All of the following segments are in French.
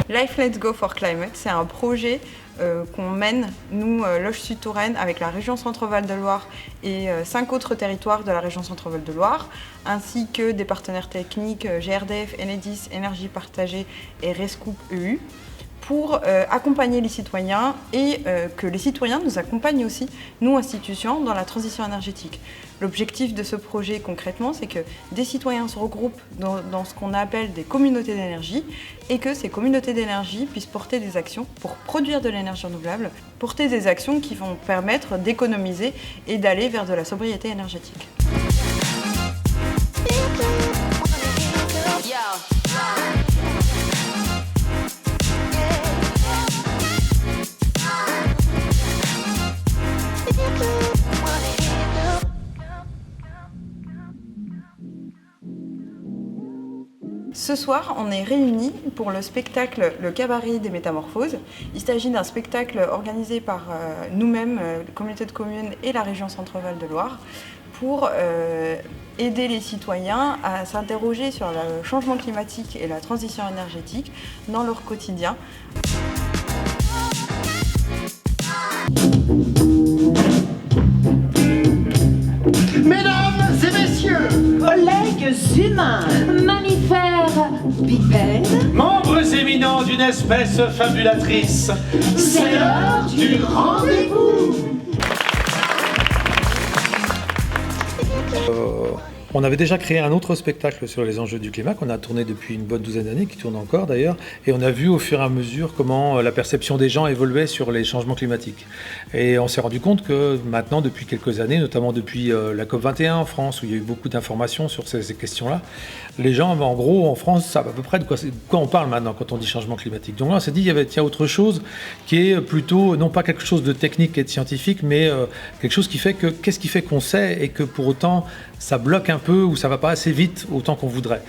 Life Let's Go for Climate, c'est un projet qu'on mène, nous, Loge Sud Touraine, avec la région Centre-Val de Loire et 5 autres territoires de la région Centre-Val de Loire, ainsi que des partenaires techniques GRDF, Enedis, Énergie Partagée et Rescoop EU, pour accompagner les citoyens et que les citoyens nous accompagnent aussi, nous, institutions, dans la transition énergétique. L'objectif de ce projet, concrètement, c'est que des citoyens se regroupent dans ce qu'on appelle des communautés d'énergie et que ces communautés d'énergie puissent porter des actions pour produire de l'énergie renouvelable, porter des actions qui vont permettre d'économiser et d'aller vers de la sobriété énergétique. Ce soir, on est réunis pour le spectacle Le Cabaret des Métamorphoses. Il s'agit d'un spectacle organisé par nous-mêmes, la communauté de communes et la région Centre-Val de Loire, pour aider les citoyens à s'interroger sur le changement climatique et la transition énergétique dans leur quotidien. Mesdames et messieurs, collègues humains, mammifères, bipèdes, membres éminents d'une espèce fabulatrice, c'est l'heure du rendez-vous. On avait déjà créé un autre spectacle sur les enjeux du climat qu'on a tourné depuis une bonne douzaine d'années, qui tourne encore d'ailleurs, et on a vu au fur et à mesure comment la perception des gens évoluait sur les changements climatiques. Et on s'est rendu compte que maintenant, depuis quelques années, notamment depuis la COP21 en France, où il y a eu beaucoup d'informations sur ces questions-là, les gens, en gros, en France, savent à peu près de quoi on parle maintenant quand on dit changement climatique. Donc là, on s'est dit qu'il y a autre chose qui est plutôt, non pas quelque chose de technique et de scientifique, mais quelque chose qui fait que, qu'est-ce qui fait qu'on sait et que pour autant, ça bloque un peu ou ça va pas assez vite autant qu'on voudrait.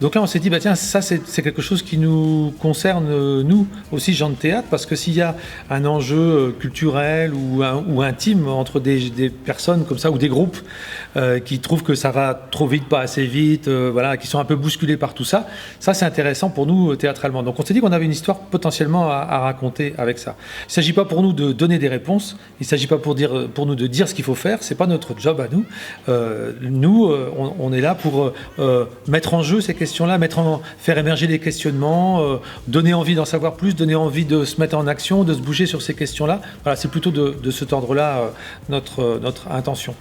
Donc là, on s'est dit, tiens, ça c'est quelque chose qui nous concerne, nous aussi, gens de théâtre, parce que s'il y a un enjeu culturel ou intime entre des personnes comme ça, ou des groupes qui trouvent que ça va trop vite, pas assez vite, qui sont un peu bousculés par tout ça, ça c'est intéressant pour nous théâtralement. Donc on s'est dit qu'on avait une histoire potentiellement à raconter avec ça. Il ne s'agit pas pour nous de donner des réponses, il ne s'agit pas pour nous de dire ce qu'il faut faire, c'est pas notre job à nous. On est là pour mettre en jeu ces questions-là, faire émerger les questionnements, donner envie d'en savoir plus, donner envie de se mettre en action, de se bouger sur ces questions-là. Voilà, c'est plutôt de cet ordre-là notre intention.